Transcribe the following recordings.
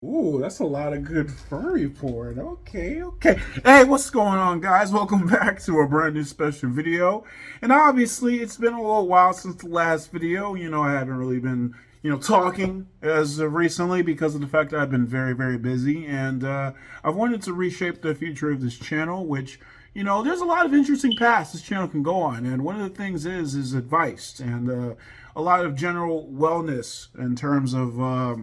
Ooh, that's a lot of good furry porn. Okay. Hey, what's going on, guys? Welcome back to a brand new special video. And obviously, it's been a little while since the last video. I haven't really been, talking as of recently because of the fact that I've been very, very busy. And I've wanted to reshape the future of this channel, which, there's a lot of interesting paths this channel can go on. And one of the things is advice and a lot of general wellness in terms of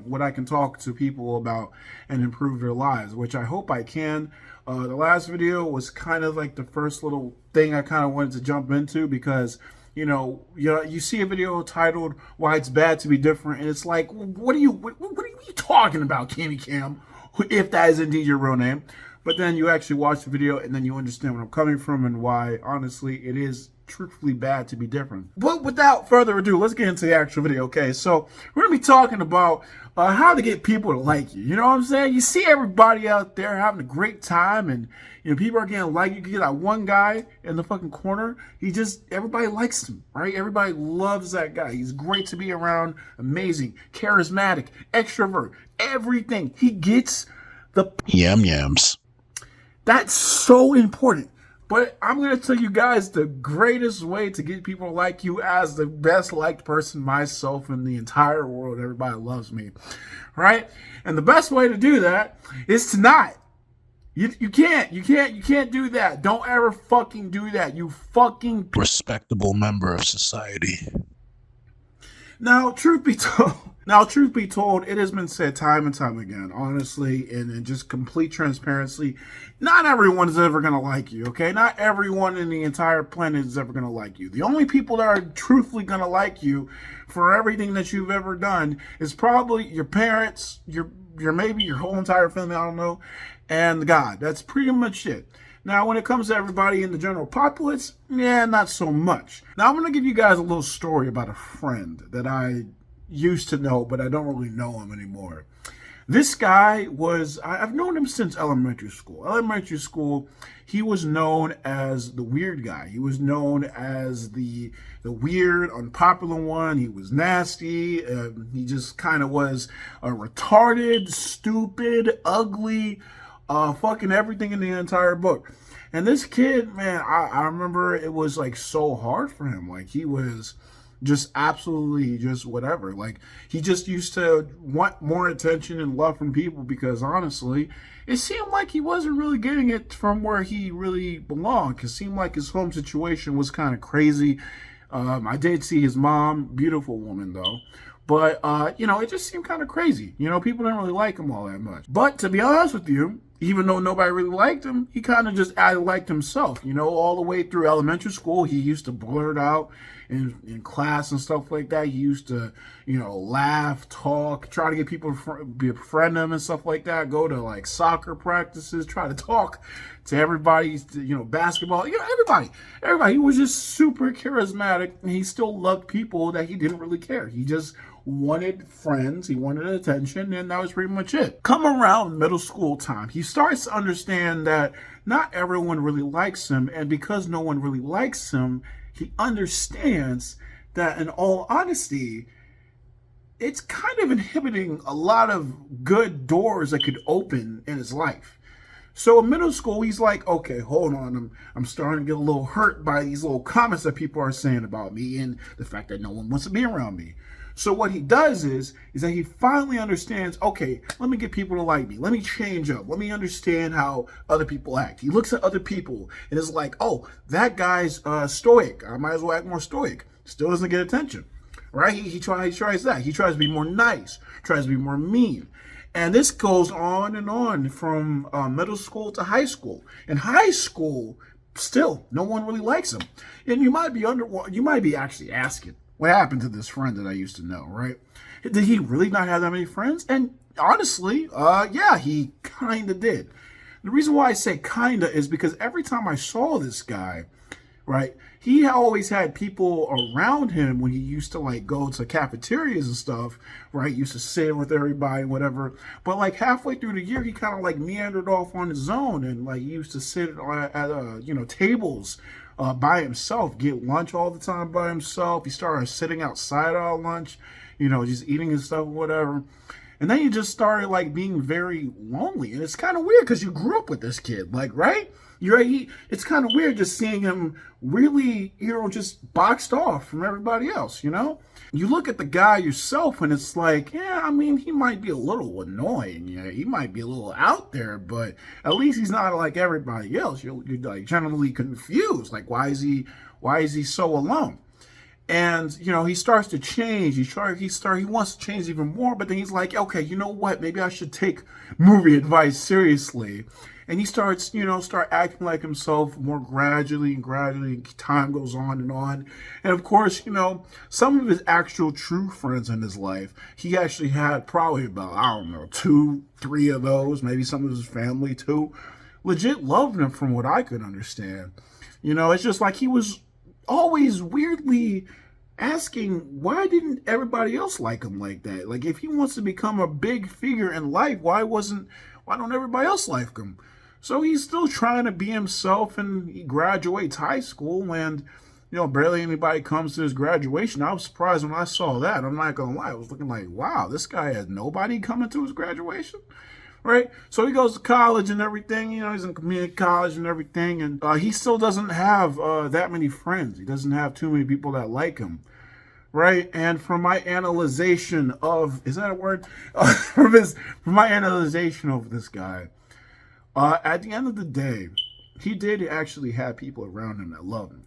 what I can talk to people about and improve their lives, which I hope I can. The last video was kind of like the first little thing I kind of wanted to jump into because you see a video titled "Why It's Bad to Be Different," and it's like, what are you talking about, KamyKam? If that is indeed your real name. But then you actually watch the video and then you understand where I'm coming from and why, honestly, it is truthfully bad to be different. But without further ado, let's get into the actual video, okay? So we're going to be talking about how to get people to like you. You know what I'm saying? You see everybody out there having a great time and people are getting like you. You get that one guy in the fucking corner. Everybody likes him, right? Everybody loves that guy. He's great to be around, amazing, charismatic, extrovert, everything. He gets the yum yums. That's so important. But I'm going to tell you guys the greatest way to get people to like you as the best liked person myself in the entire world. Everybody loves me, right? And the best way to do that is to not. You can't do that. Don't ever fucking do that. You fucking respectable member of society. Now, truth be told, it has been said time and time again, honestly, and in just complete transparency, not everyone's ever going to like you, okay? Not everyone in the entire planet is ever going to like you. The only people that are truthfully going to like you for everything that you've ever done is probably your parents, your maybe your whole entire family, I don't know, and God. That's pretty much it. Now, when it comes to everybody in the general populace, yeah, not so much. Now, I'm going to give you guys a little story about a friend that I used to know, but I don't really know him anymore. This guy I've known him since elementary school. Elementary school, he was known as the weird guy. He was known as the weird, unpopular one. He was nasty. He just kind of was a retarded, stupid, ugly, fucking everything in the entire book. And this kid, man, I remember it was like so hard for him. Like he was just absolutely just whatever. Like he just used to want more attention and love from people because honestly, it seemed like he wasn't really getting it from where he really belonged. It seemed like his home situation was kind of crazy. I did see his mom, beautiful woman though. But, it just seemed kind of crazy. People didn't really like him all that much. But to be honest with you, even though nobody really liked him, he kind of just liked himself. All the way through elementary school, he used to blurt out in class and stuff like that. He used to, laugh, talk, try to get people to befriend him and stuff like that. Go to like soccer practices, try to talk to everybody, basketball, everybody. He was just super charismatic and he still loved people that he didn't really care. He just wanted friends, he wanted attention, and that was pretty much it. Come around middle school time, he starts to understand that not everyone really likes him, and because no one really likes him, he understands that in all honesty, it's kind of inhibiting a lot of good doors that could open in his life. So in middle school, he's like, okay, hold on. I'm starting to get a little hurt by these little comments that people are saying about me and the fact that no one wants to be around me. So what he does is that he finally understands, okay, let me get people to like me. Let me change up. Let me understand how other people act. He looks at other people and is like, oh, that guy's stoic. I might as well act more stoic. Still doesn't get attention, right? He tries that. He tries to be more nice, tries to be more mean. And this goes on and on from middle school to high school. In high school, still, no one really likes him. And you might be actually asking, what happened to this friend that I used to know, right? Did he really not have that many friends? And honestly, yeah, he kind of did. The reason why I say kind of is because every time I saw this guy, right, he always had people around him when he used to like go to cafeterias and stuff, right? Used to sit with everybody, whatever. But like halfway through the year, he kind of like meandered off on his own, and like he used to sit at tables by himself, get lunch all the time by himself. He started sitting outside all lunch, just eating his stuff, whatever. And then you just started like being very lonely, and it's kind of weird because you grew up with this kid, like, right? It's kind of weird just seeing him really, just boxed off from everybody else. You look at the guy yourself, and it's like, yeah, I mean, he might be a little annoying, yeah, he might be a little out there, but at least he's not like everybody else. You're like generally confused, like, why is he so alone? And he starts to change. He wants to change even more. But then he's like, okay, you know what? Maybe I should take movie advice seriously. And he starts, start acting like himself more gradually and gradually. Time goes on and on. And of course, some of his actual true friends in his life, he actually had probably about, I don't know, 2, 3 of those. Maybe some of his family too. Legit loved him, from what I could understand. It's just like he was always weirdly asking, why didn't everybody else like him like that? Like, if he wants to become a big figure in life, why don't everybody else like him? So he's still trying to be himself, and he graduates high school, and barely anybody comes to his graduation. I was surprised when I saw that. I'm not gonna lie, I was looking like, wow, this guy has nobody coming to his graduation. Right? So he goes to college and everything, he's in community college and everything, and he still doesn't have that many friends. He doesn't have too many people that like him. Right? And from my analyzation of, is that a word? From my analyzation of this guy, at the end of the day, he did actually have people around him that love him.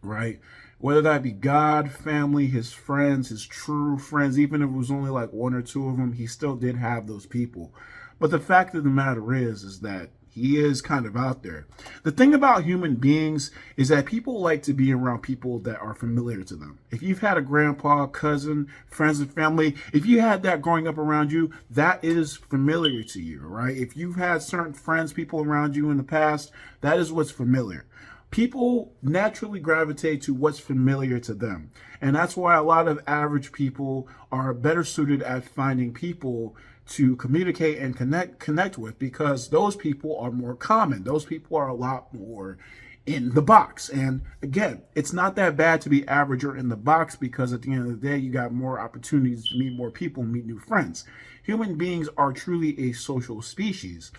Right? Whether that be God, family, his friends, his true friends, even if it was only like 1 or 2 of them, he still did have those people. But the fact of the matter is that he is kind of out there. The thing about human beings is that people like to be around people that are familiar to them. If you've had a grandpa, cousin, friends and family, if you had that growing up around you, that is familiar to you, right? If you've had certain friends, people around you in the past, that is what's familiar. People naturally gravitate to what's familiar to them. And that's why a lot of average people are better suited at finding people to communicate and connect with, because those people are more common. Those people are a lot more in the box. And again, it's not that bad to be average or in the box, because at the end of the day, you got more opportunities to meet more people, meet new friends. Human beings are truly a social species.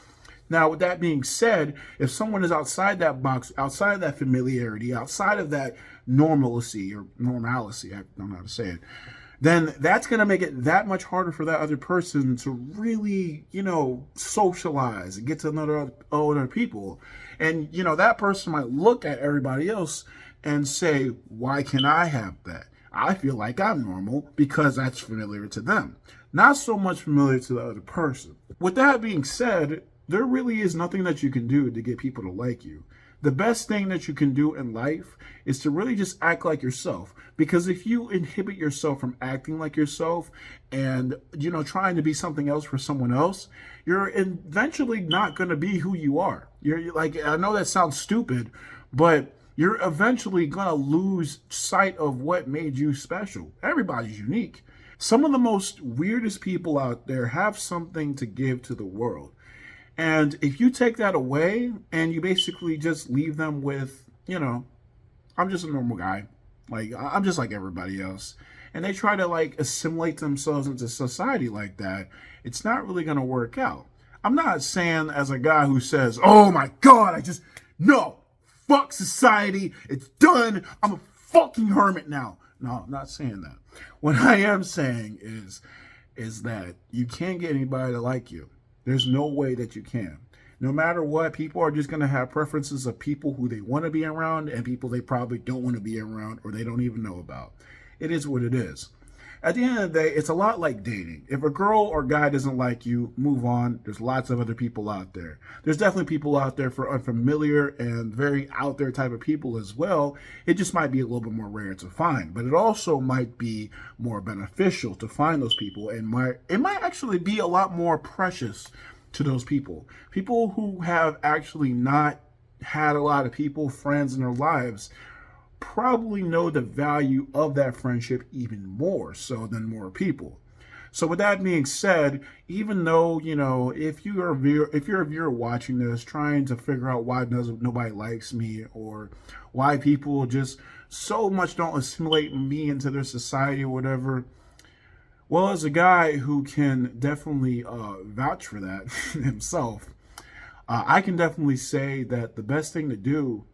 Now, with that being said, if someone is outside that box, outside of that familiarity, outside of that normalcy, I don't know how to say it, then that's going to make it that much harder for that other person to really, socialize and get to know other people. And, that person might look at everybody else and say, why can't I have that? I feel like I'm normal, because that's familiar to them. Not so much familiar to the other person. With that being said, there really is nothing that you can do to get people to like you. The best thing that you can do in life is to really just act like yourself. Because if you inhibit yourself from acting like yourself and, trying to be something else for someone else, you're eventually not going to be who you are. You're like, I know that sounds stupid, but you're eventually going to lose sight of what made you special. Everybody's unique. Some of the most weirdest people out there have something to give to the world. And if you take that away and you basically just leave them with, I'm just a normal guy. Like, I'm just like everybody else. And they try to like assimilate themselves into society like that, it's not really going to work out. I'm not saying as a guy who says, oh my God, no, fuck society. It's done. I'm a fucking hermit now. No, I'm not saying that. What I am saying is that you can't get anybody to like you. There's no way that you can. No matter what, people are just going to have preferences of people who they want to be around and people they probably don't want to be around or they don't even know about. It is what it is. At the end of the day, it's a lot like dating. If a girl or guy doesn't like you, move on. There's lots of other people out there. There's definitely people out there for unfamiliar and very out there type of people as well. It just might be a little bit more rare to find, but it also might be more beneficial to find those people, and it might actually be a lot more precious to those people. People who have actually not had a lot of people, friends in their lives, probably know the value of that friendship even more so than more people. So with that being said, even though, if you're a viewer watching this, trying to figure out why nobody likes me or why people just so much don't assimilate me into their society or whatever, Well, as a guy who can definitely vouch for that himself, I can definitely say that the best thing to do,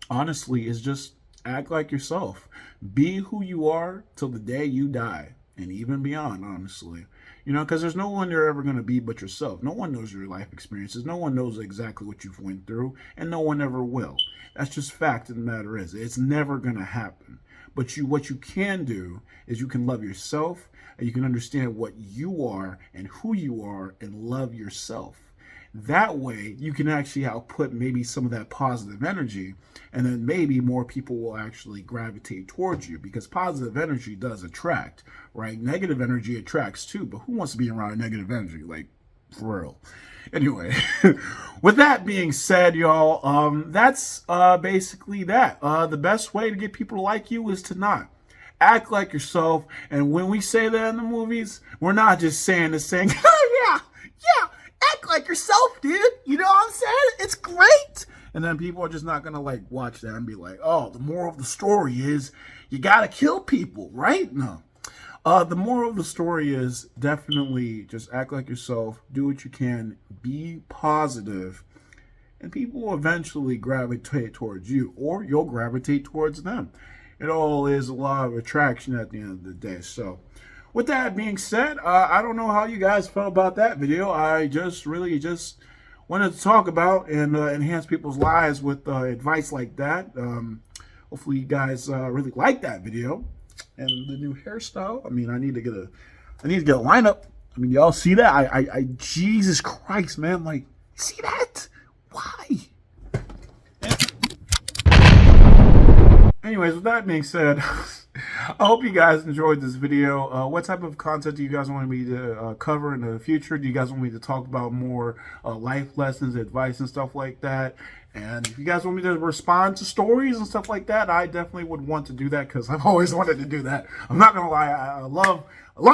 honestly, is just act like yourself. Be who you are till the day you die, and even beyond, honestly. You know, because there's no one you're ever going to be but yourself. No one knows your life experiences. No one knows exactly what you've went through, and no one ever will. That's just fact of the matter is. It's never going to happen. But what you can do is you can love yourself, and you can understand what you are and who you are, and love yourself. That way, you can actually output maybe some of that positive energy, and then maybe more people will actually gravitate towards you because positive energy does attract, right? Negative energy attracts too, but who wants to be around negative energy? Like, for real. Anyway, with that being said, y'all, that's basically that. The best way to get people to like you is to not act like yourself. And when we say that in the movies, we're not just saying this saying, oh, yeah, yeah, act like yourself, dude. You know what I'm saying? It's great. And then people are just not going to like watch that and be like, oh, the moral of the story is you got to kill people, right? No. The moral of the story is definitely just act like yourself, do what you can, be positive, and people will eventually gravitate towards you, or you'll gravitate towards them. It all is a law of attraction at the end of the day. So, with that being said, I don't know how you guys felt about that video. I just really just wanted to talk about and enhance people's lives with advice like that. Hopefully, you guys really like that video. And the new hairstyle. I mean, I need to get a lineup. I mean, y'all see that? I Jesus Christ, man! Like, see that? Why? Anyways, with that being said, I hope you guys enjoyed this video. What type of content do you guys want me to cover in the future? Do you guys want me to talk about more life lessons, advice, and stuff like that? And if you guys want me to respond to stories and stuff like that, I definitely would want to do that because I've always wanted to do that. I'm not gonna lie, I love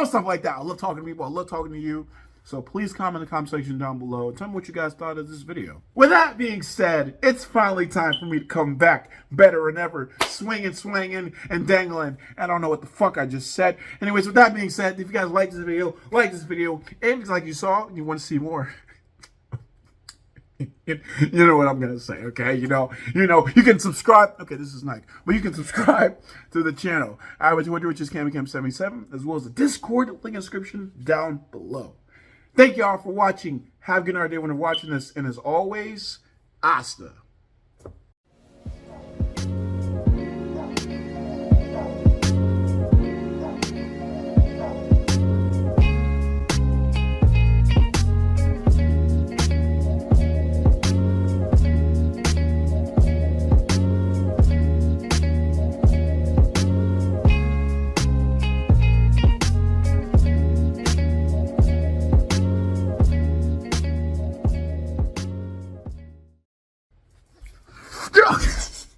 stuff like that. I love talking to people. I love talking to you. So please comment in the comment section down below and tell me what you guys thought of this video. With that being said, it's finally time for me to come back better than ever, swinging, and dangling. I don't know what the fuck I just said. Anyways, with that being said, if you guys like this video, and it's like you saw, and you want to see more, you know what I'm gonna say, okay? You know, you can subscribe. Okay, this is nice, but you can subscribe to the channel. Which is KamyKam77, as well as the Discord link in the description down below. Thank y'all for watching. Have a good night day when you're watching this, and as always, hasta.